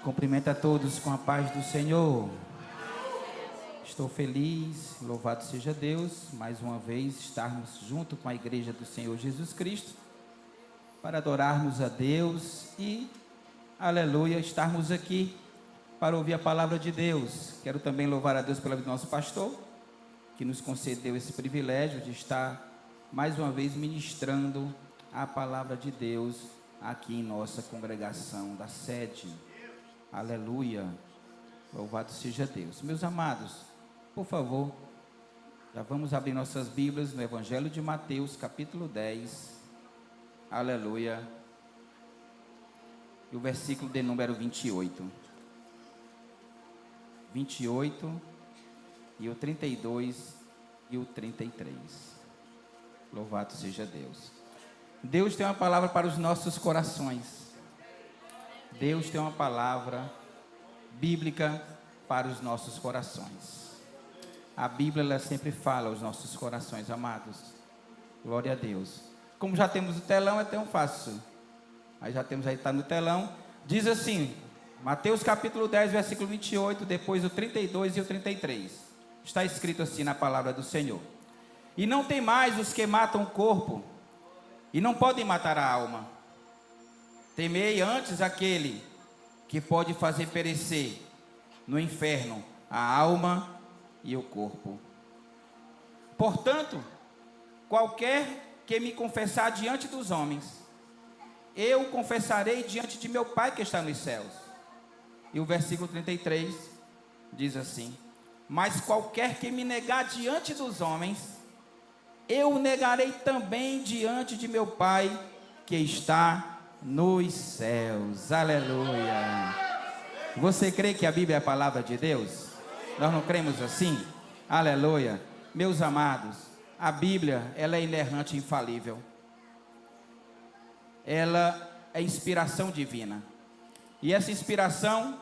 Cumprimento a todos com a paz do Senhor. Estou feliz, louvado seja Deus, mais uma vez estarmos junto com a igreja do Senhor Jesus Cristo, para adorarmos a Deus e, aleluia, estarmos aqui para ouvir a palavra de Deus. Quero também louvar a Deus pela vida do nosso pastor, que nos concedeu esse privilégio de estar mais uma vez ministrando a palavra de Deus aqui em nossa congregação da sede. Aleluia, louvado seja Deus. Meus amados, por favor, já vamos abrir nossas Bíblias no Evangelho de Mateus, capítulo 10, aleluia, e o versículo de número 28 e o 32 e o 33, louvado seja Deus. Deus tem uma palavra para os nossos corações. Deus tem uma palavra bíblica para os nossos corações. A Bíblia, ela sempre fala aos nossos corações, amados. Glória a Deus. Como já temos o telão, é tão fácil. Aí já temos aí, está no telão. Diz assim, Mateus capítulo 10, versículo 28, depois o 32 e o 33. Está escrito assim na palavra do Senhor. E não tem mais os que matam o corpo, e não podem matar a alma. Temei antes aquele que pode fazer perecer no inferno a alma e o corpo. Portanto, qualquer que me confessar diante dos homens, eu confessarei diante de meu Pai que está nos céus. E o versículo 33 diz assim: mas qualquer que me negar diante dos homens, eu o negarei também diante de meu Pai que está nos céus. Aleluia. Você crê que a Bíblia é a palavra de Deus? Nós não cremos assim? Aleluia. Meus amados, a Bíblia, ela é inerrante e infalível. Ela é inspiração divina. E essa inspiração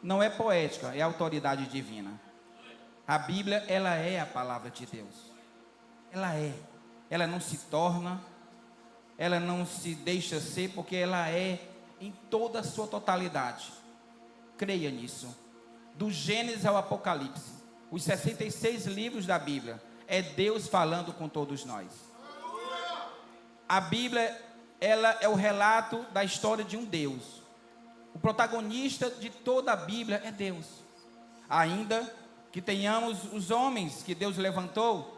não é poética, é autoridade divina. A Bíblia, ela é a palavra de Deus. Ela é. Ela não se torna, ela não se deixa ser, porque ela é em toda a sua totalidade. Creia nisso. Do Gênesis ao Apocalipse, os 66 livros da Bíblia, é Deus falando com todos nós. A Bíblia, ela é o relato da história de um Deus. O protagonista de toda a Bíblia é Deus. Ainda que tenhamos os homens que Deus levantou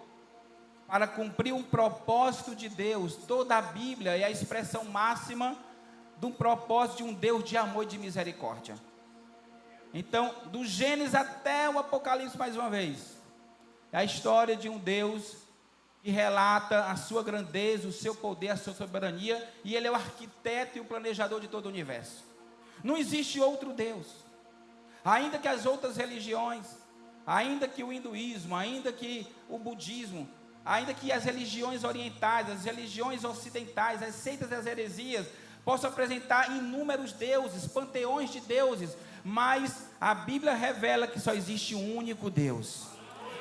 para cumprir um propósito de Deus, toda a Bíblia é a expressão máxima de um propósito de um Deus de amor e de misericórdia. Então, do Gênesis até o Apocalipse, mais uma vez, é a história de um Deus que relata a sua grandeza, o seu poder, a sua soberania, e Ele é o arquiteto e o planejador de todo o universo. Não existe outro Deus. Ainda que as outras religiões, ainda que o hinduísmo, ainda que o budismo, ainda que as religiões orientais, as religiões ocidentais, as seitas e as heresias possam apresentar inúmeros deuses, panteões de deuses, mas a Bíblia revela que só existe um único Deus,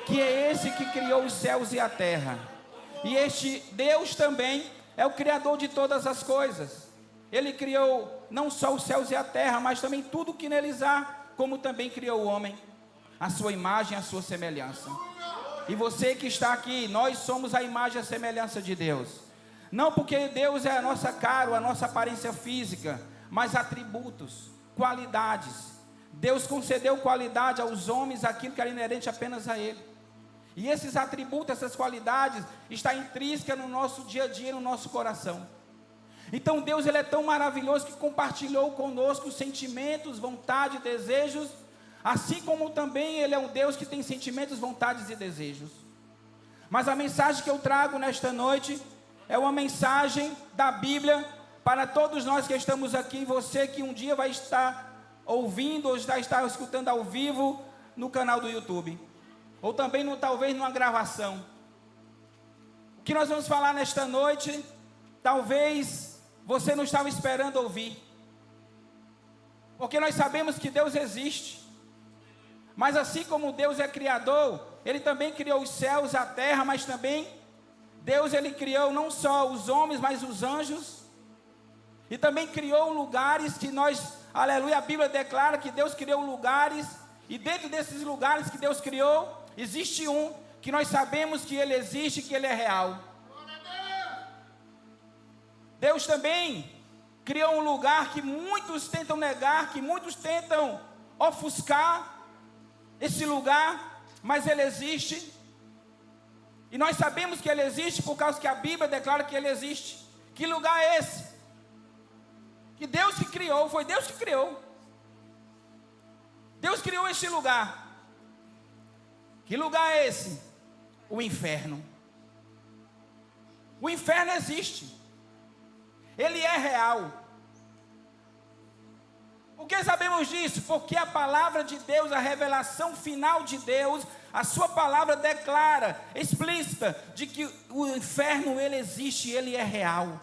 que é esse que criou os céus e a terra. E este Deus também é o Criador de todas as coisas. Ele criou não só os céus e a terra, mas também tudo que neles há, como também criou o homem, a sua imagem, a sua semelhança. E você que está aqui, nós somos a imagem e a semelhança de Deus. Não porque Deus é a nossa cara, a nossa aparência física, mas atributos, qualidades. Deus concedeu qualidade aos homens, aquilo que era inerente apenas a Ele. E esses atributos, essas qualidades, está intrínseca no nosso dia a dia, no nosso coração. Então Deus, Ele é tão maravilhoso que compartilhou conosco sentimentos, vontades, desejos, assim como também Ele é um Deus que tem sentimentos, vontades e desejos. Mas a mensagem que eu trago nesta noite é uma mensagem da Bíblia para todos nós que estamos aqui. Você que um dia vai estar ouvindo ou já está escutando ao vivo no canal do YouTube, ou também talvez numa gravação. O que nós vamos falar nesta noite, talvez você não estava esperando ouvir, porque nós sabemos que Deus existe. Mas assim como Deus é criador, Ele também criou os céus, a terra, mas também Deus, Ele criou não só os homens, mas os anjos. E também criou lugares que nós aleluia, a Bíblia declara que Deus criou lugares, e dentro desses lugares que Deus criou, existe um que nós sabemos que ele existe, que ele é real. Deus também criou um lugar que muitos tentam negar, que muitos tentam ofuscar esse lugar, mas ele existe. E nós sabemos que ele existe por causa que a Bíblia declara que ele existe. Que lugar é esse? Que Deus que criou, foi Deus que criou. Deus criou este lugar. Que lugar é esse? O inferno. O inferno existe. Ele é real. Por que sabemos disso? Porque a palavra de Deus, a revelação final de Deus, a sua palavra declara, explícita, de que o inferno ele existe, ele é real.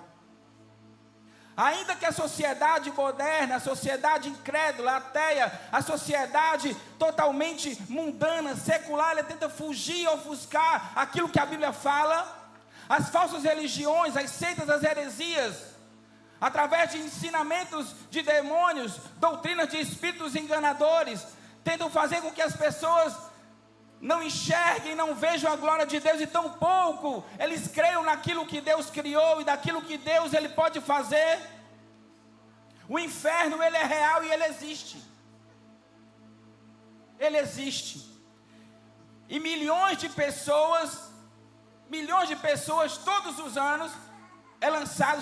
Ainda que a sociedade moderna, a sociedade incrédula, ateia, a sociedade totalmente mundana, secular, ela tenta fugir, ofuscar aquilo que a Bíblia fala, as falsas religiões, as seitas, as heresias, através de ensinamentos de demônios, doutrinas de espíritos enganadores, tentam fazer com que as pessoas não enxerguem, não vejam a glória de Deus, e tão pouco eles creiam naquilo que Deus criou e daquilo que Deus ele pode fazer. O inferno ele é real e ele existe. Ele existe. E milhões de pessoas todos os anos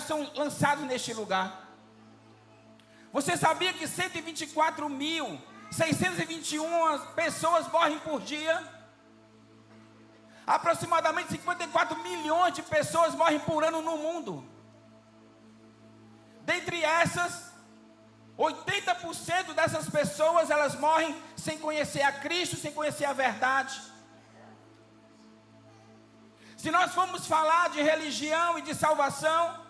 são lançados neste lugar. Você sabia que 124.621 pessoas morrem por dia? Aproximadamente 54 milhões de pessoas morrem por ano no mundo. Dentre essas, 80% dessas pessoas, elas morrem sem conhecer a Cristo, sem conhecer a verdade. Se nós formos falar de religião e de salvação,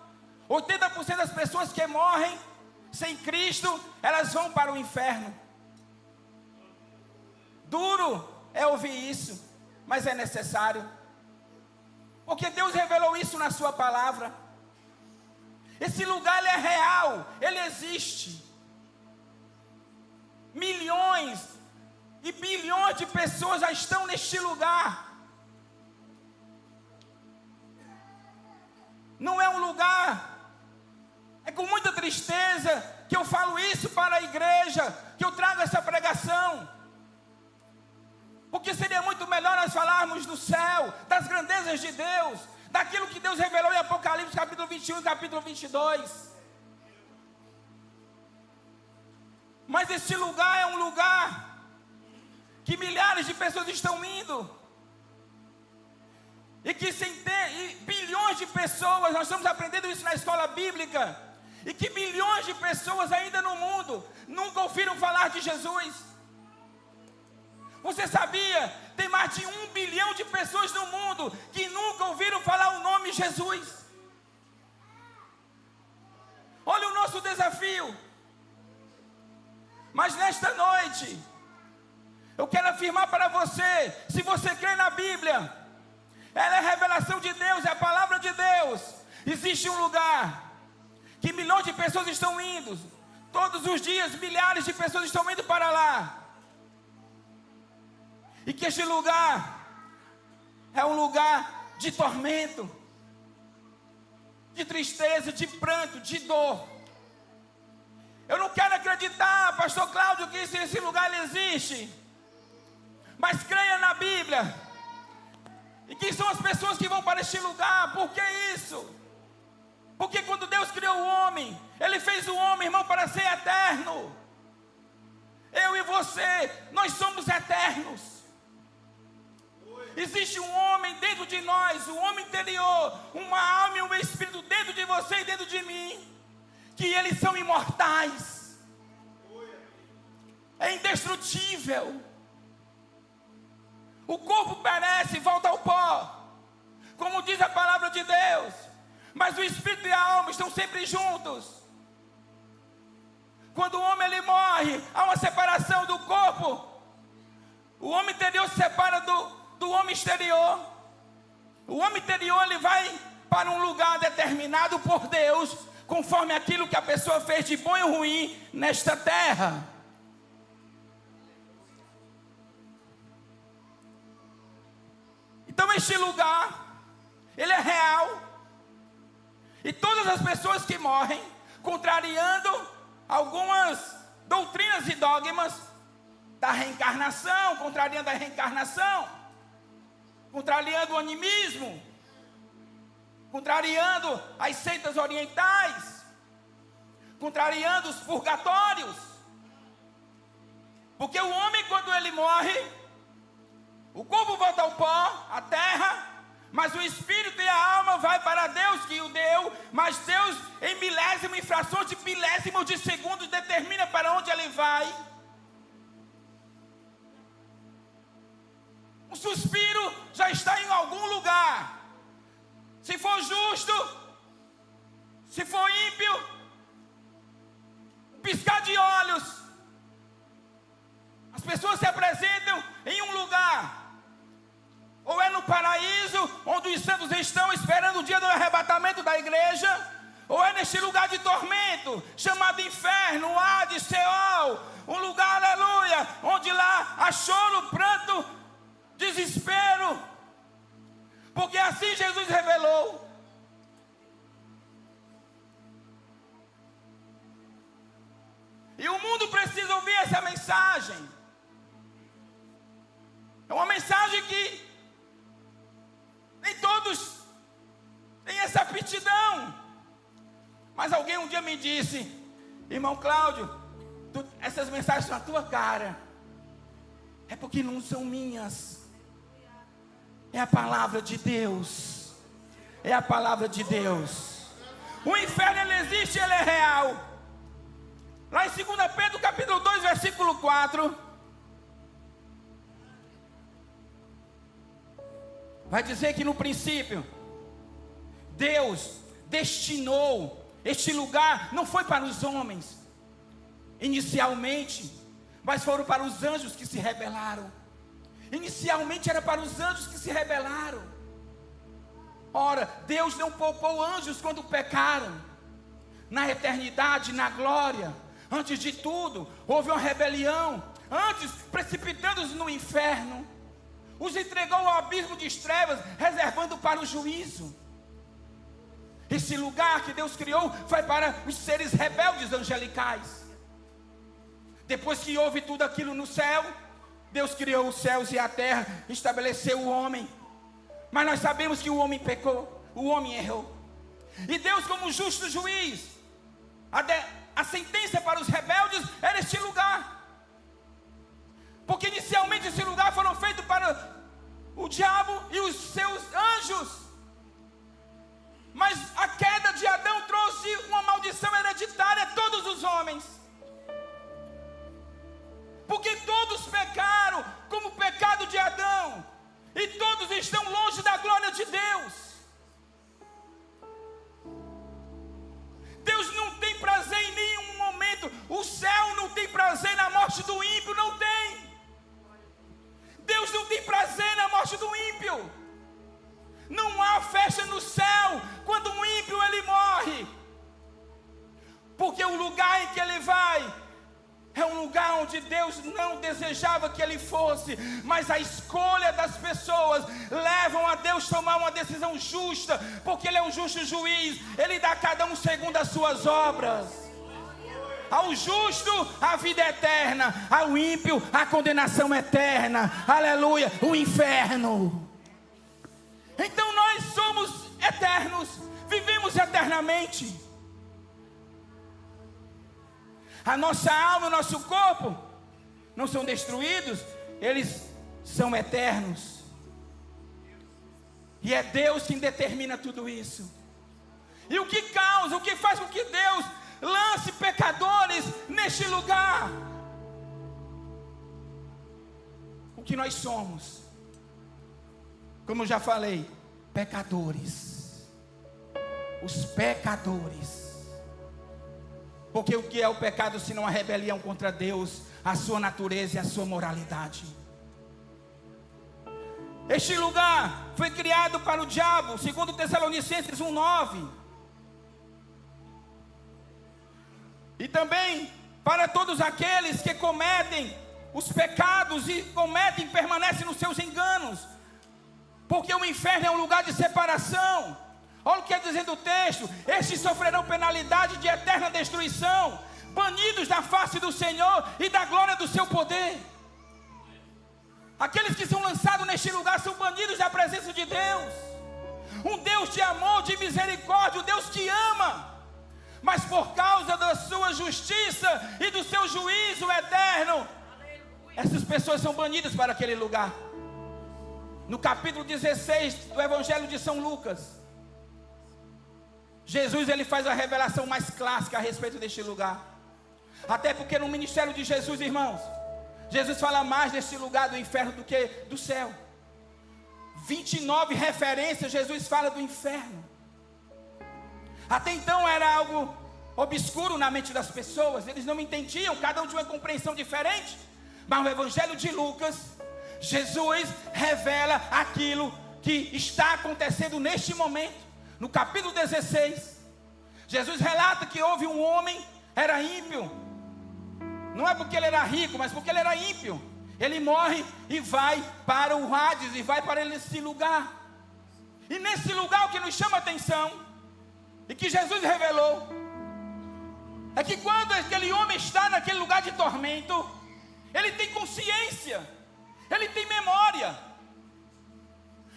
80% das pessoas que morrem sem Cristo, elas vão para o inferno. Duro é ouvir isso, mas é necessário, porque Deus revelou isso na sua palavra. Esse lugar ele é real, ele existe. Milhões e bilhões de pessoas já estão neste lugar. Não é um lugar, é com muita tristeza que eu falo isso para a igreja, que eu trago essa pregação. Porque seria muito melhor nós falarmos do céu, das grandezas de Deus, daquilo que Deus revelou em Apocalipse capítulo 21 e capítulo 22. Mas esse lugar é um lugar que milhares de pessoas estão indo. E que bilhões de pessoas, nós estamos aprendendo isso na escola bíblica, e que bilhões de pessoas ainda no mundo nunca ouviram falar de Jesus. Você sabia? Tem mais de 1 bilhão de pessoas no mundo que nunca ouviram falar o nome Jesus. Olha o nosso desafio. Mas nesta noite, eu quero afirmar para você, se você crê na Bíblia, ela é a revelação de Deus, é a palavra de Deus. Existe um lugar que milhões de pessoas estão indo. Todos os dias, milhares de pessoas estão indo para lá. E que este lugar é um lugar de tormento, de tristeza, de pranto, de dor. Eu não quero acreditar, pastor Cláudio, que esse lugar existe. Mas creia na Bíblia. E quem são as pessoas que vão para este lugar? Por que isso? Porque quando Deus criou o homem, Ele fez o homem, irmão, para ser eterno. Eu e você, nós somos eternos. Existe um homem dentro de nós, um homem interior, uma alma e um espírito dentro de você e dentro de mim, que eles são imortais. É indestrutível. O corpo perece e volta ao pó, como diz a palavra de Deus, mas o espírito e a alma estão sempre juntos. Quando o homem ele morre, há uma separação do corpo. O homem interior se separa do homem exterior. O homem interior ele vai para um lugar determinado por Deus, conforme aquilo que a pessoa fez de bom e ruim nesta terra. Então este lugar, ele é real. E todas as pessoas que morrem, contrariando algumas doutrinas e dogmas da reencarnação, contrariando a reencarnação, contrariando o animismo, contrariando as seitas orientais, contrariando os purgatórios. Porque o homem, quando ele morre, o corpo volta ao pó, à terra, mas o espírito e a alma vai para Deus que o deu, mas Deus em milésimo, em frações de milésimo de segundos, determina para onde ele vai. O suspiro já está em algum lugar. Se for justo, se for ímpio, um piscar de olhos, as pessoas se apresentam em um lugar. Ou é no paraíso, onde os santos estão esperando o dia do arrebatamento da igreja, ou é neste lugar de tormento, chamado inferno, Hades, Seol, um lugar, aleluia, onde lá há choro, pranto, desespero, porque assim Jesus revelou. E o mundo precisa ouvir essa mensagem. É uma mensagem que nem todos têm essa aptidão. Mas alguém um dia me disse: irmão Cláudio, essas mensagens são a tua cara. É porque não são minhas. É a palavra de Deus. É a palavra de Deus. O inferno, ele existe, ele é real. Lá em 2 Pedro capítulo 2, versículo 4, vai dizer que no princípio Deus destinou este lugar, não foi para os homens inicialmente, mas foram para os anjos que se rebelaram. Inicialmente era para os anjos que se rebelaram. Ora, Deus não poupou anjos quando pecaram. Na eternidade, na glória, antes de tudo, houve uma rebelião. Antes, precipitando-os no inferno, os entregou ao abismo de trevas, reservando para o juízo. Esse lugar que Deus criou foi para os seres rebeldes angelicais. Depois que houve tudo aquilo no céu, Deus criou os céus e a terra, estabeleceu o homem. Mas nós sabemos que o homem pecou, o homem errou. E Deus, como justo juiz, a sentença para os rebeldes era este lugar. Porque inicialmente esse lugar foram feitos para o diabo e os seus anjos. Mas a queda de Adão trouxe uma maldição hereditária a todos os homens. Porque todos pecaram como o pecado de Adão. E todos estão longe da glória de Deus. Deus não tem prazer em nenhum momento. O céu não tem prazer na morte do ímpio, não tem. Deus não tem prazer na morte do ímpio. Não há festa no céu quando um ímpio ele morre. Porque o lugar em que ele vai é um lugar onde Deus não desejava que ele fosse, mas a escolha das pessoas levam a Deus tomar uma decisão justa, porque Ele é um justo juiz. Ele dá a cada um segundo as suas obras. Ao justo a vida eterna, ao ímpio a condenação eterna. Aleluia, o inferno. Então nós somos eternos, vivemos eternamente. A nossa alma e o nosso corpo não são destruídos, eles são eternos. E é Deus quem determina tudo isso. E o que causa, o que faz com que Deus lance pecadores neste lugar? O que nós somos? Como eu já falei, pecadores. Os pecadores. Porque o que é o pecado senão a rebelião contra Deus, a sua natureza e a sua moralidade? Este lugar foi criado para o diabo, segundo Tessalonicenses 1:9. E também para todos aqueles que cometem os pecados e permanecem nos seus enganos. Porque o inferno é um lugar de separação. Olha o que está dizendo o texto: estes sofrerão penalidade de eterna destruição, banidos da face do Senhor e da glória do seu poder. Aqueles que são lançados neste lugar são banidos da presença de Deus. Um Deus de amor, de misericórdia, um Deus que ama. Mas por causa da sua justiça e do seu juízo eterno, essas pessoas são banidas para aquele lugar. No capítulo 16 do Evangelho de São Lucas, Jesus ele faz a revelação mais clássica a respeito deste lugar. Até porque no ministério de Jesus, irmãos, Jesus fala mais desse lugar do inferno do que do céu. 29 referências Jesus fala do inferno. Até então era algo obscuro na mente das pessoas. Eles não entendiam, cada um tinha uma compreensão diferente. Mas no Evangelho de Lucas, Jesus revela aquilo que está acontecendo neste momento. No capítulo 16, Jesus relata que houve um homem, era ímpio. Não é porque ele era rico, mas porque ele era ímpio. Ele morre e vai para o Hades, e vai para esse lugar. E nesse lugar o que nos chama a atenção, e que Jesus revelou, é que quando aquele homem está naquele lugar de tormento, ele tem consciência, ele tem memória.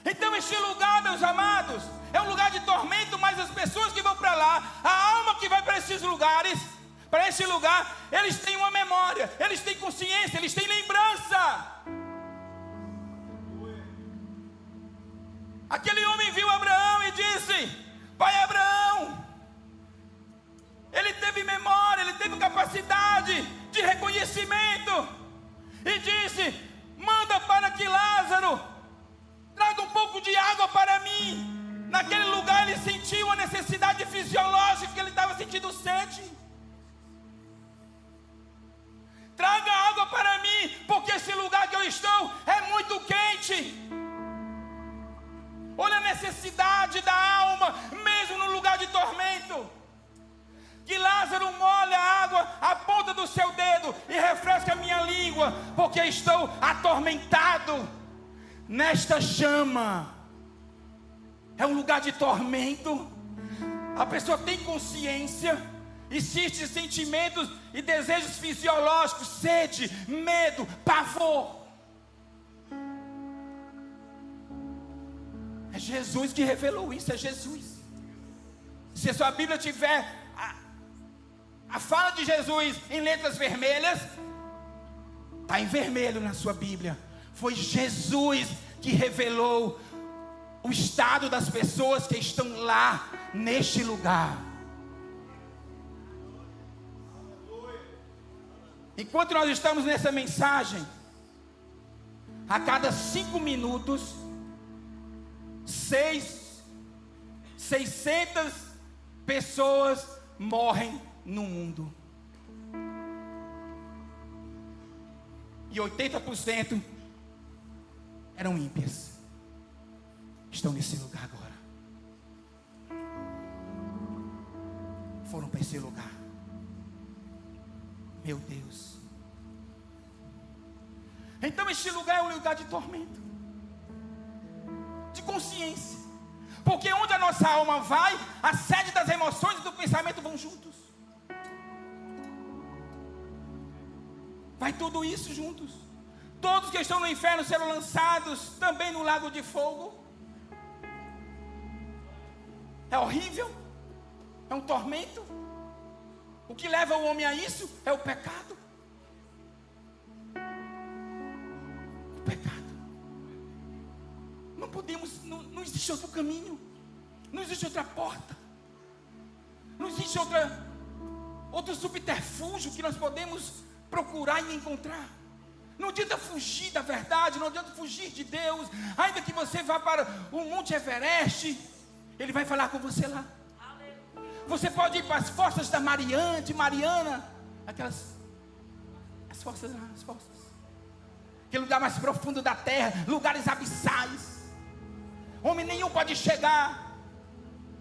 Então este lugar, meus amados, é um lugar de tormento, mas as pessoas que vão para lá, a alma que vai para esses lugares, para esse lugar, eles têm uma memória, eles têm consciência, eles têm lembrança. Aquele homem viu Abraão e disse: Pai Abraão. Ele teve memória, ele teve capacidade de reconhecimento, e disse: manda para que Lázaro traga um pouco de água para mim. Naquele lugar ele sentiu a necessidade fisiológica, que ele estava sentindo sede. Traga água para mim, porque esse lugar que eu estou é muito quente. Olha a necessidade da alma, mesmo no lugar de tormento. Que Lázaro molha a água à ponta do seu dedo e refresca a minha língua, porque estou atormentado nesta chama. É um lugar de tormento. A pessoa tem consciência, existem sentimentos e desejos fisiológicos, sede, medo, pavor. É Jesus que revelou isso, é Jesus. Se a sua Bíblia tiver a fala de Jesus em letras vermelhas, está em vermelho na sua Bíblia. Foi Jesus que revelou o estado das pessoas que estão lá, neste lugar. Enquanto nós estamos nessa mensagem, a cada 5 minutos, 600 pessoas morrem no mundo. E 80% eram ímpias. Estão nesse lugar agora. Foram para esse lugar. Meu Deus. Então este lugar é um lugar de tormento, de consciência. Porque onde a nossa alma vai, a sede das emoções e do pensamento vão juntos. Vai tudo isso juntos. Todos que estão no inferno serão lançados também no lago de fogo. É horrível. É um tormento. O que leva o homem a isso é o pecado. O pecado. Não podemos, não existe outro caminho. Não existe outra porta. Não existe outro subterfúgio que nós podemos procurar e encontrar. Não adianta fugir da verdade, não adianta fugir de Deus. Ainda que você vá para o Monte Everest, Ele vai falar com você lá. Você pode ir para as forças de Mariana, as forças. Aquele lugar mais profundo da terra, lugares abissais. Homem nenhum pode chegar.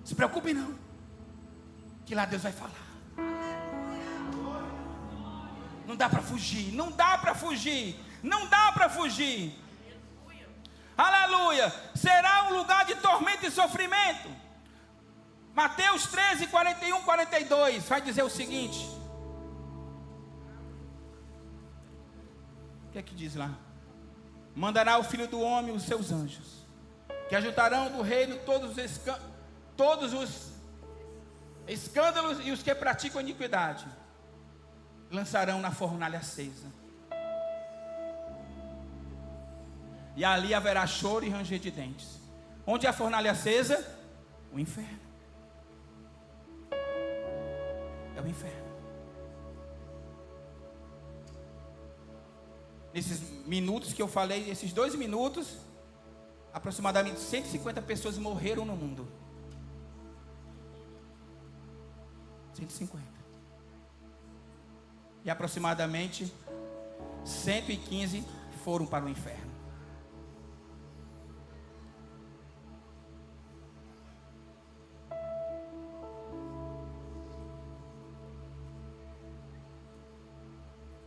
Se preocupe não, que lá Deus vai falar. Não dá para fugir, não dá para fugir, não dá para fugir. Aleluia. Será um lugar de tormento e sofrimento. Mateus 13, 41, 42 vai dizer o seguinte. O que é que diz lá? Mandará o Filho do Homem os seus anjos, que ajuntarão do reino todos os escândalos e os que praticam iniquidade. Lançarão na fornalha acesa. E ali haverá choro e ranger de dentes. Onde é a fornalha acesa? O inferno. É o inferno. Nesses minutos que eu falei, esses 2 minutos, aproximadamente 150 pessoas morreram no mundo. 150. E aproximadamente 115 foram para o inferno.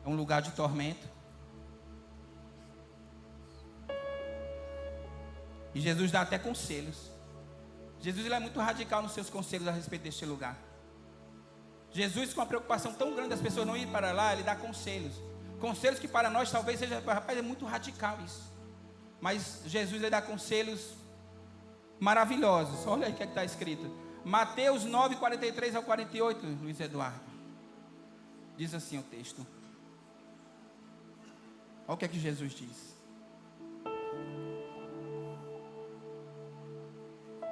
É um lugar de tormento. E Jesus dá até conselhos. Jesus ele é muito radical nos seus conselhos a respeito deste lugar. Jesus, com a preocupação tão grande das pessoas não irem para lá, ele dá conselhos. Conselhos que para nós talvez seja, rapaz, é muito radical isso. Mas Jesus ele dá conselhos maravilhosos. Olha aí o que está escrito. Mateus 9, 43 ao 48, Luiz Eduardo. Diz assim o texto. Olha o que é que Jesus diz.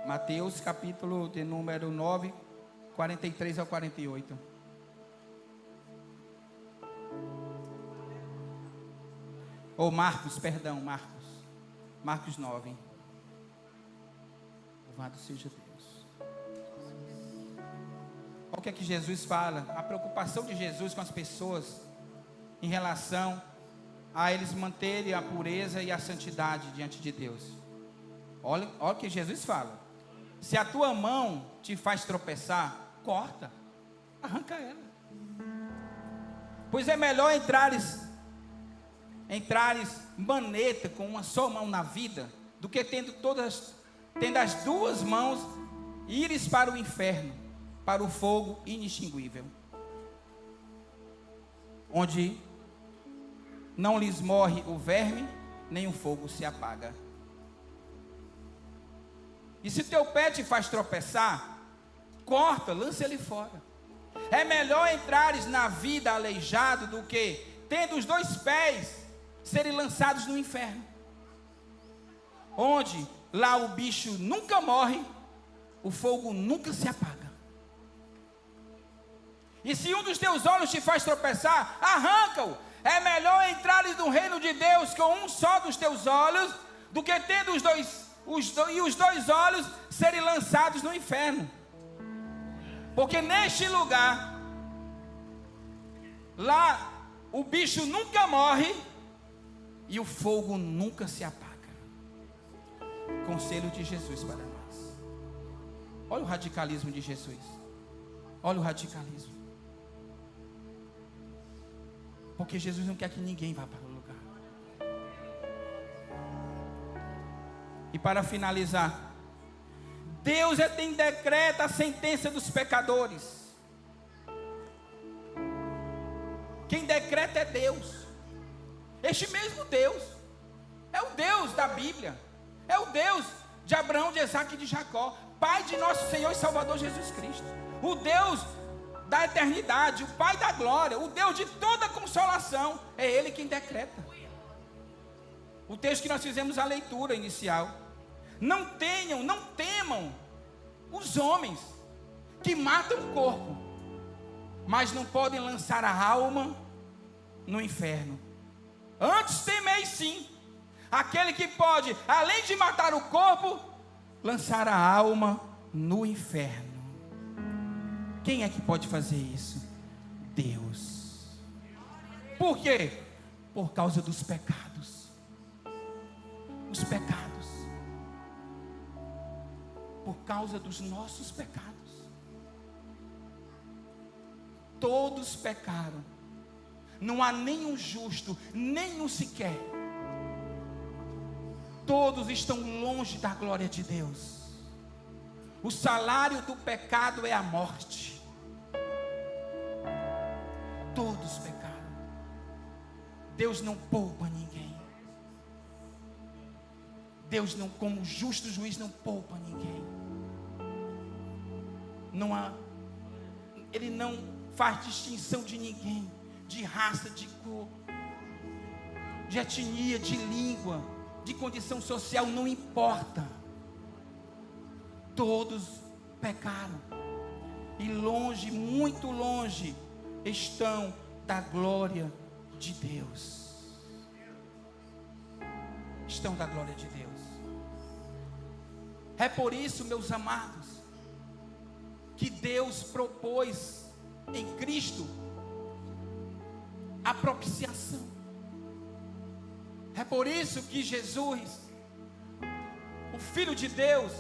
Mateus capítulo de número 9, 43 ao 48. Ou Marcos, perdão, Marcos 9. Louvado seja Deus. Olha o que é que Jesus fala. A preocupação de Jesus com as pessoas em relação a eles manterem a pureza e a santidade diante de Deus. Olha o que Jesus fala. Se a tua mão te faz tropeçar, corta, arranca ela. Pois é melhor entrares maneta com uma só mão na vida, do que tendo as 2 mãos, ires para o inferno, para o fogo inextinguível, onde não lhes morre o verme, nem o fogo se apaga. E se teu pé te faz tropeçar, corta, lança ele fora. É melhor entrares na vida aleijado do que, tendo os 2 pés, serem lançados no inferno, onde lá o bicho nunca morre, o fogo nunca se apaga. E se um dos teus olhos te faz tropeçar, arranca-o. É melhor entrares no reino de Deus com um só dos teus olhos, do que tendo os dois olhos serem lançados no inferno. Porque neste lugar, lá o bicho nunca morre e o fogo nunca se apaga. Conselho de Jesus para nós. Olha o radicalismo de Jesus. Olha o radicalismo. Porque Jesus não quer que ninguém vá para o lugar. E para finalizar, Deus é quem decreta a sentença dos pecadores. Quem decreta é Deus. Este mesmo Deus é o Deus da Bíblia. É o Deus de Abraão, de Isaac e de Jacó, Pai de nosso Senhor e Salvador Jesus Cristo. O Deus da eternidade, o Pai da glória, o Deus de toda consolação. É Ele quem decreta. O texto que nós fizemos a leitura inicial. Não temam os homens que matam o corpo, mas não podem lançar a alma no inferno. Antes temei sim aquele que pode, além de matar o corpo, lançar a alma no inferno. Quem é que pode fazer isso? Deus. Por quê? Por causa dos pecados. Os pecados. Por causa dos nossos pecados. Todos pecaram. Não há nenhum justo, nenhum sequer. Todos estão longe da glória de Deus. O salário do pecado é a morte. Todos pecaram. Deus não poupa ninguém. Deus não, como justo juiz, não poupa ninguém. Não há, Ele não faz distinção de ninguém, de raça, de cor, de etnia, de língua, de condição social, não importa. Todos pecaram e longe, muito longe, estão da glória de Deus. Estão da glória de Deus. É por isso, meus amados, que Deus propôs em Cristo a propiciação. É por isso que Jesus, o Filho de Deus,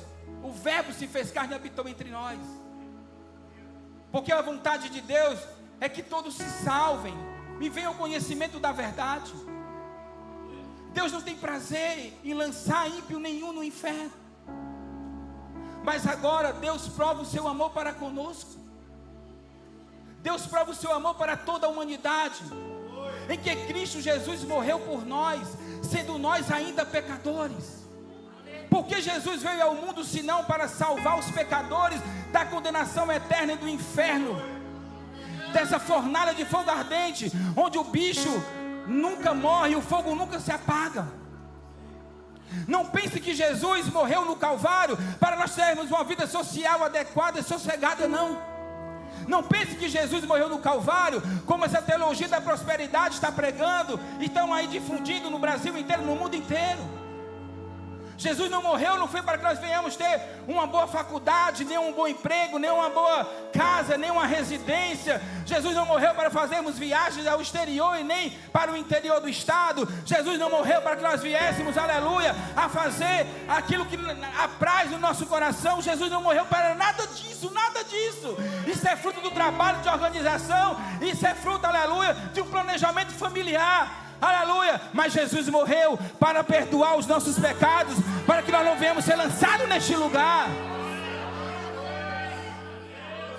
o Verbo se fez carne e habitou entre nós. Porque a vontade de Deus é que todos se salvem e venham ao conhecimento da verdade. Deus não tem prazer em lançar ímpio nenhum no inferno. Mas agora Deus prova o seu amor para conosco. Deus prova o seu amor para toda a humanidade, em que Cristo Jesus morreu por nós, sendo nós ainda pecadores. Porque Jesus veio ao mundo senão para salvar os pecadores da condenação eterna e do inferno, dessa fornalha de fogo ardente, onde o bicho nunca morre e o fogo nunca se apaga. Não pense que Jesus morreu no Calvário para nós termos uma vida social adequada e sossegada, não. Não pense que Jesus morreu no Calvário, como essa teologia da prosperidade está pregando e estão aí difundindo no Brasil inteiro, no mundo inteiro. Jesus não morreu, não foi para que nós venhamos ter uma boa faculdade, nem um bom emprego, nem uma boa casa, nem uma residência. Jesus não morreu para fazermos viagens ao exterior e nem para o interior do estado. Jesus não morreu para que nós viéssemos, aleluia, a fazer aquilo que apraz no nosso coração. Jesus não morreu para nada disso, nada disso. Isso é fruto do trabalho de organização, isso é fruto, aleluia, de um planejamento familiar. Aleluia, mas Jesus morreu para perdoar os nossos pecados, para que nós não venhamos ser lançados neste lugar.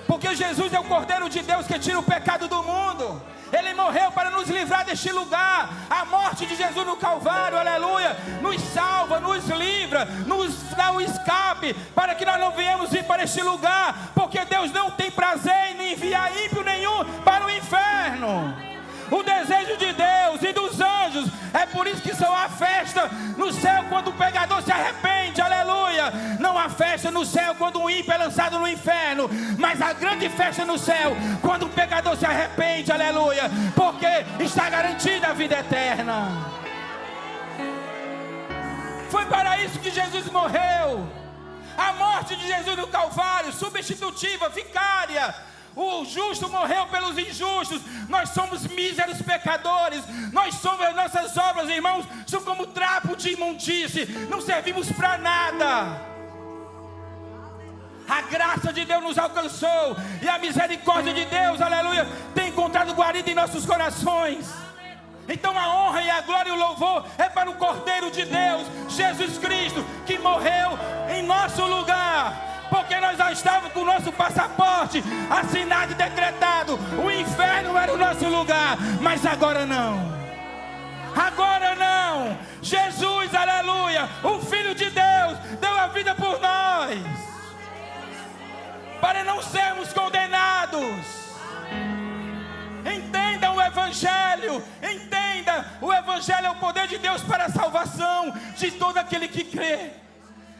Porque Jesus é o Cordeiro de Deus que tira o pecado do mundo. Ele morreu para nos livrar deste lugar. A morte de Jesus no Calvário, aleluia, nos salva, nos livra, nos dá o escape, para que nós não venhamos ir para este lugar. Porque Deus não tem prazer em enviar ímpio nenhum para o inferno. O desejo de Deus e dos anjos é por isso que só há festa no céu quando o pecador se arrepende, aleluia. Não há festa no céu quando o ímpio é lançado no inferno, mas a grande festa no céu quando o pecador se arrepende, aleluia, porque está garantida a vida eterna. Foi para isso que Jesus morreu. A morte de Jesus no Calvário, substitutiva, vicária. O justo morreu pelos injustos. Nós somos míseros pecadores. Nós somos, as nossas obras, irmãos, são como trapo de imundície. Não servimos para nada. A graça de Deus nos alcançou e a misericórdia de Deus, aleluia, tem encontrado guarida em nossos corações. Então a honra e a glória e o louvor é para o Cordeiro de Deus, Jesus Cristo, que morreu em nosso lugar. Porque nós já estávamos com o nosso passaporte assinado e decretado. O inferno era o nosso lugar, mas agora não. Agora não. Jesus, aleluia, o Filho de Deus, deu a vida por nós, para não sermos condenados. Entenda o Evangelho. Entenda, o Evangelho é o poder de Deus para a salvação de todo aquele que crê.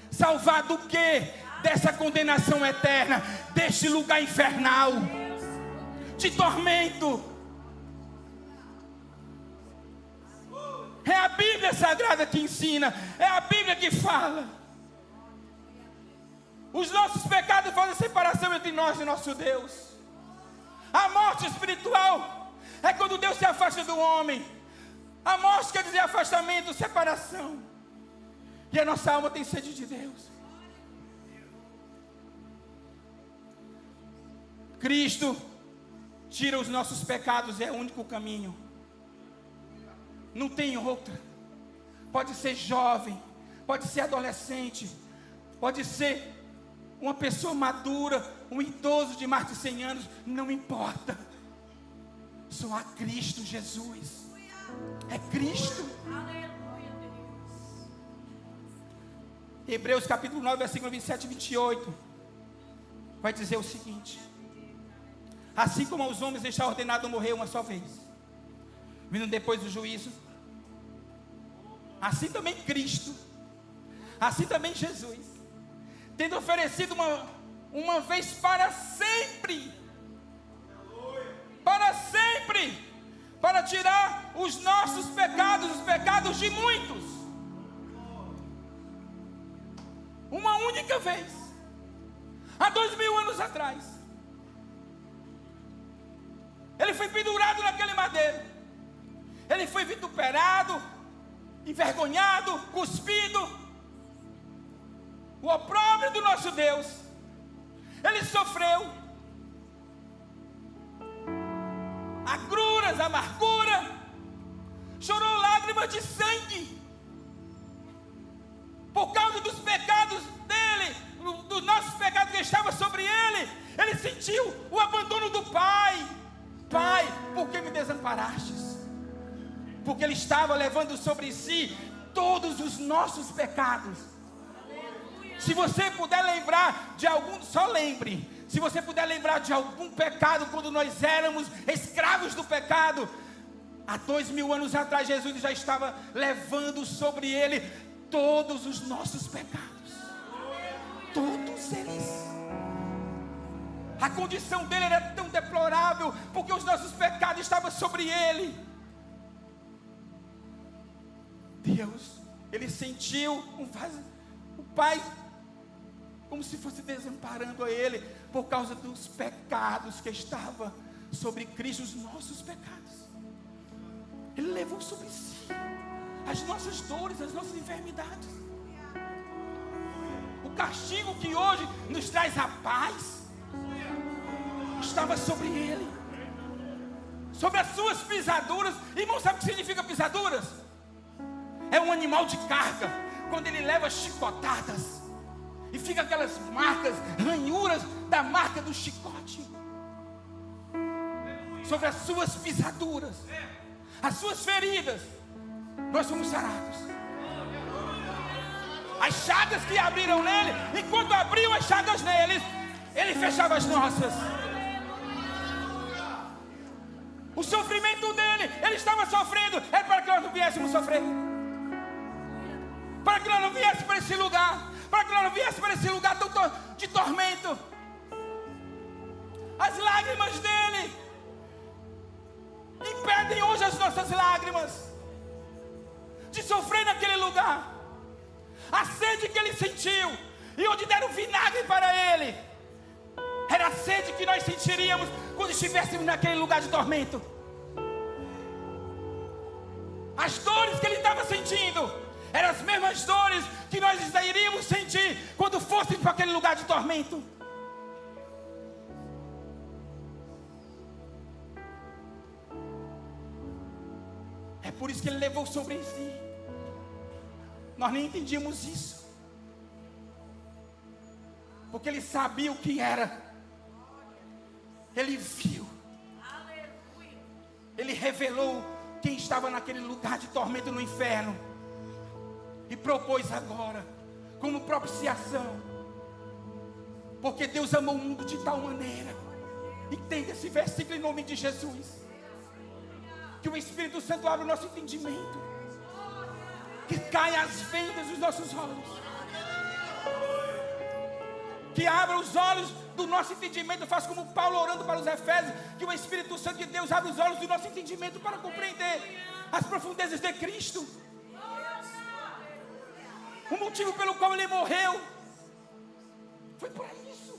Salvar do quê? Dessa condenação eterna, deste lugar infernal, de tormento. É a Bíblia Sagrada que ensina, é a Bíblia que fala. Os nossos pecados fazem separação entre nós e nosso Deus. A morte espiritual é quando Deus se afasta do homem. A morte quer dizer afastamento, separação. E a nossa alma tem sede de Deus. Cristo tira os nossos pecados, é o único caminho. não tem outra. Pode ser jovem, pode ser adolescente, pode ser uma pessoa madura, um idoso de mais de 100 anos, não importa. Só há Cristo Jesus. É Cristo. Hebreus capítulo 9, versículo 27 e 28 vai dizer o seguinte: assim como aos homens está ordenado morrer uma só vez, vindo depois do juízo, assim também Cristo, assim também Jesus, tendo oferecido uma vez para sempre, para tirar os nossos pecados, os pecados de muitos, uma única vez, há 2000 anos atrás, ele foi pendurado naquele madeiro, ele foi vituperado, envergonhado, cuspido, o opróbrio do nosso Deus, ele sofreu agruras, amargura, chorou lágrimas de sangue, por causa dos pecados dele, dos nossos pecados que estavam sobre ele. Ele sentiu o abandono do Pai. Pai, por que me desamparastes? Porque ele estava levando sobre si todos os nossos pecados. Se você puder lembrar de algum, só lembre. Se você puder lembrar de algum pecado, quando nós éramos escravos do pecado, há 2000 anos atrás, Jesus já estava levando sobre ele todos os nossos pecados. Todos eles. A condição dele era tão deplorável, porque os nossos pecados estavam sobre ele. Deus, ele sentiu o Pai como se fosse desamparando a ele, por causa dos pecados que estavam sobre Cristo, os nossos pecados. Ele levou sobre si as nossas dores, as nossas enfermidades. O castigo que hoje nos traz a paz estava sobre ele, sobre as suas pisaduras. Irmão, sabe o que significa pisaduras? É um animal de carga, quando ele leva chicotadas e fica aquelas marcas, ranhuras da marca do chicote sobre as suas pisaduras, as suas feridas. Nós somos sarados. As chagas que abriram nele, enquanto abriam as chagas neles, ele fechava as nossas. O sofrimento dele, ele estava sofrendo, é para que nós não viéssemos sofrer, para que nós não viéssemos para esse lugar, para que nós não viéssemos para esse lugar de tormento. As lágrimas dele impedem hoje as nossas lágrimas de sofrer naquele lugar. A sede que ele sentiu, e onde deram vinagre para ele, era a sede que nós sentiríamos quando estivéssemos naquele lugar de tormento. As dores que ele estava sentindo eram as mesmas dores que nós iríamos sentir quando fôssemos para aquele lugar de tormento. É por isso que ele levou sobre si. Nós nem entendíamos isso, porque ele sabia o que era. Ele viu, ele revelou quem estava naquele lugar de tormento no inferno, e propôs agora como propiciação, porque Deus amou o mundo de tal maneira. Entenda esse versículo em nome de Jesus, que o Espírito Santo abra o nosso entendimento, que caia as vendas dos nossos olhos, que abra os olhos do nosso entendimento. Faça como Paulo orando para os Efésios, que o Espírito Santo de Deus abra os olhos do nosso entendimento para compreender as profundezas de Cristo, o motivo pelo qual ele morreu. Foi para isso.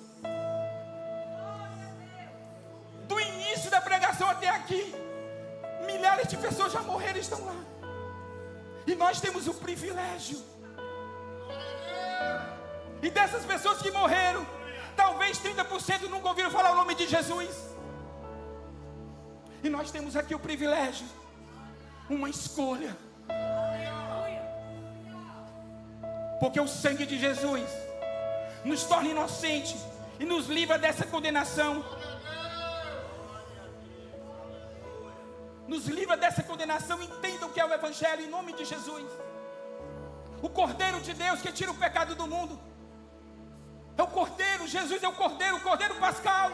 Do início da pregação até aqui, milhares de pessoas já morreram e estão lá. E nós temos o privilégio. E dessas pessoas que morreram, talvez 30% nunca ouviram falar o nome de Jesus. E nós temos aqui o privilégio uma escolha. Porque o sangue de Jesus nos torna inocente e nos livra dessa condenação. Nos livra dessa condenação. Entendam o que é o Evangelho em nome de Jesus. O Cordeiro de Deus que tira o pecado do mundo. É o Cordeiro, Jesus é o Cordeiro Pascal,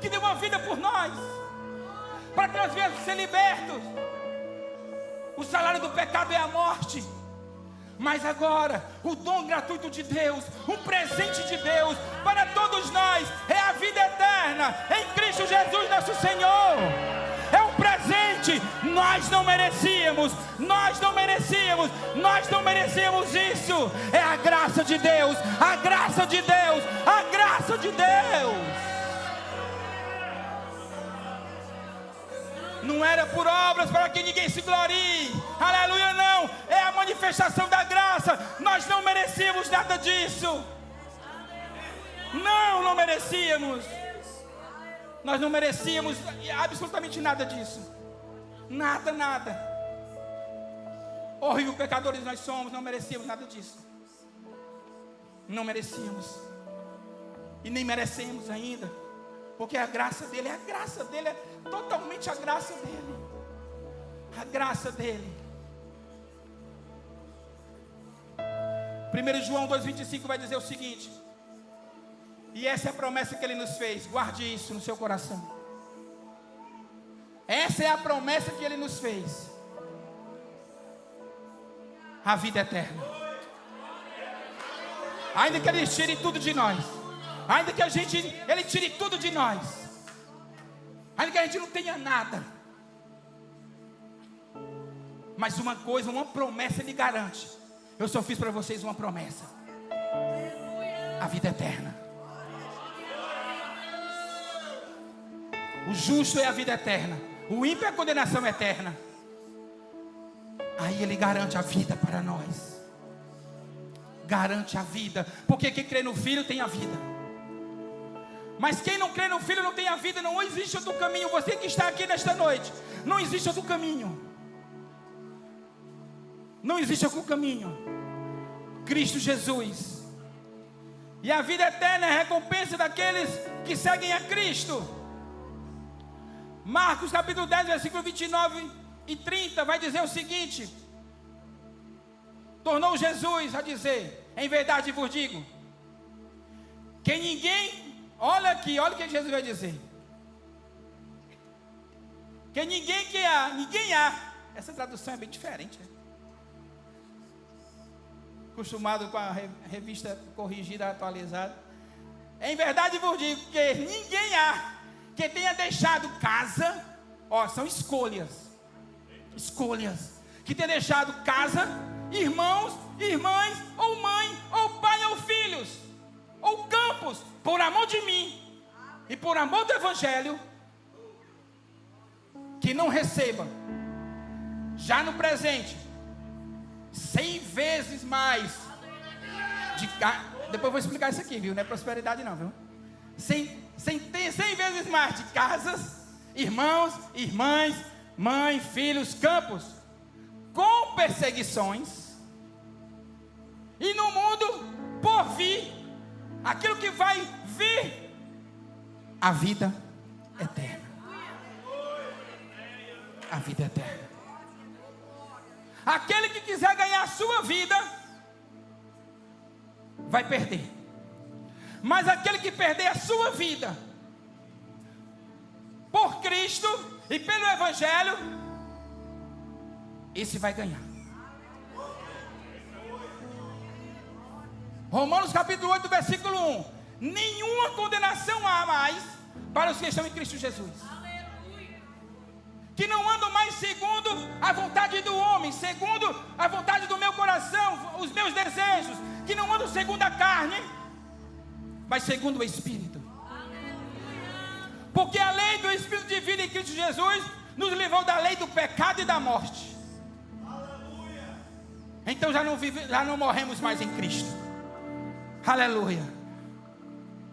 que deu uma vida por nós, para que nós viéssemos ser libertos. O salário do pecado é a morte. Mas agora, o dom gratuito de Deus, um presente de Deus para todos nós, é a vida eterna em Cristo Jesus nosso Senhor. É um presente. Nós não merecíamos isso. É a graça de Deus, a graça de Deus, a graça de Deus. Não era por obras para que ninguém se glorie. Aleluia, não. É a manifestação da graça. Nós não merecíamos nada disso. Não merecíamos. Nós não merecíamos absolutamente nada disso. Nada. Horrível pecadores nós somos. Não merecíamos nada disso. Não merecíamos. E nem merecemos ainda. Porque a graça dele é totalmente a graça dele. A graça dele. 1 João 2,25 vai dizer o seguinte: e essa é a promessa que ele nos fez. Guarde isso no seu coração. Essa é a promessa que ele nos fez. A vida eterna. Ainda que ele tire tudo de nós. Ainda que ele tire tudo de nós. Ainda que a gente não tenha nada. Mas uma coisa, uma promessa ele garante. Eu só fiz para vocês uma promessa. A vida eterna. O justo é a vida eterna. O ímpio é a condenação eterna. Aí ele garante a vida para nós. Garante a vida. Porque quem crê no Filho tem a vida. Mas quem não crê no Filho não tem a vida. Não existe outro caminho. Você que está aqui nesta noite, não existe outro caminho. Não existe outro caminho. Cristo Jesus. E a vida eterna é a recompensa daqueles que seguem a Cristo. Marcos capítulo 10, versículo 29 e 30 vai dizer o seguinte: tornou Jesus a dizer: em verdade vos digo, que ninguém, olha o que Jesus vai dizer, que ninguém há, essa tradução é bem diferente, né? Acostumado com a revista corrigida, atualizada. Em verdade vos digo que ninguém há que tenha deixado casa, são escolhas, que tenha deixado casa, irmãos, irmãs, ou mãe, ou pai, ou filhos, ou campos, por amor de mim, e por amor do Evangelho, que não receba, já no presente, 100 vezes mais, depois eu vou explicar isso aqui, viu, não é prosperidade não, viu, 100 vezes mais de casas, irmãos, irmãs, mãe, filhos, campos, com perseguições, e no mundo por vir, aquilo que vai vir, a vida eterna. A vida eterna. Aquele que quiser ganhar a sua vida, vai perder. Mas aquele que perder a sua vida por Cristo e pelo Evangelho, esse vai ganhar. Romanos capítulo 8, versículo 1: nenhuma condenação há mais para os que estão em Cristo Jesus, que não andam mais segundo a vontade do homem, segundo a vontade do meu coração, os meus desejos, que não andam segundo a carne, mas segundo o Espírito. Porque a lei do Espírito de vida em Cristo Jesus nos livrou da lei do pecado e da morte. Então já não morremos mais em Cristo. Aleluia.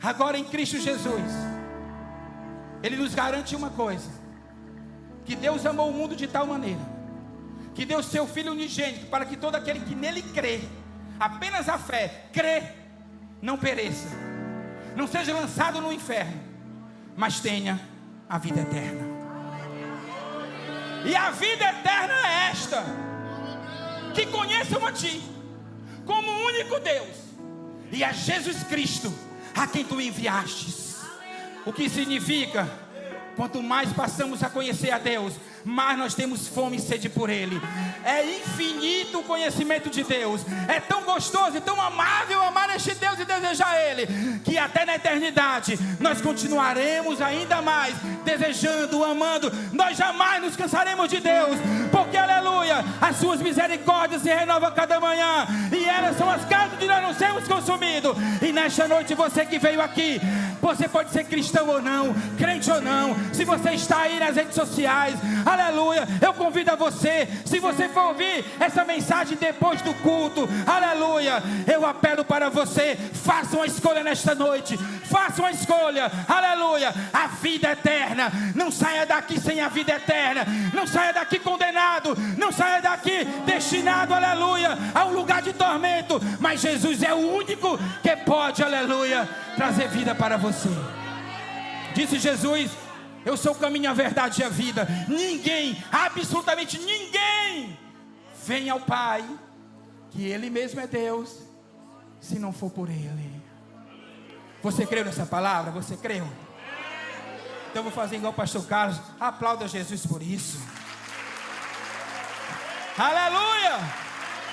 Agora em Cristo Jesus, Ele nos garante uma coisa: que Deus amou o mundo de tal maneira que deu seu Filho unigênito, para que todo aquele que nele crê, apenas a fé, crê, não pereça, não seja lançado no inferno, mas tenha a vida eterna. E a vida eterna é esta: que conheçam a Ti como o único Deus, e a Jesus Cristo, a quem Tu enviastes. O que significa, quanto mais passamos a conhecer a Deus, mais nós temos fome e sede por Ele. É infinito o conhecimento de Deus. É tão gostoso e tão amável amar este Deus e desejar Ele, que até na eternidade nós continuaremos ainda mais desejando, amando. Nós jamais nos cansaremos de Deus, porque, aleluia, as suas misericórdias se renovam cada manhã, e elas são as causas de nós não sermos consumidos. E nesta noite, você que veio aqui, você pode ser cristão ou não, crente ou não, se você está aí nas redes sociais, aleluia, eu convido a você, se você for ouvir essa mensagem depois do culto, aleluia, eu apelo para você, faça uma escolha nesta noite, faça uma escolha, aleluia, a vida eterna. Não saia daqui sem a vida eterna, não saia daqui condenado, não saia daqui destinado, aleluia, a um lugar de tormento, mas Jesus é o único que pode, aleluia, trazer vida para você. Disse Jesus: eu sou o caminho, a verdade e a vida. Ninguém, absolutamente ninguém, vem ao Pai, que Ele mesmo é Deus, se não for por Ele. Você creu nessa palavra? Você creu? Então eu vou fazer igual o pastor Carlos. Aplauda Jesus por isso. Aleluia!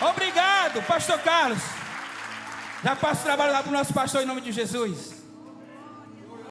Obrigado, pastor Carlos. Já passo o trabalho lá para o nosso pastor em nome de Jesus.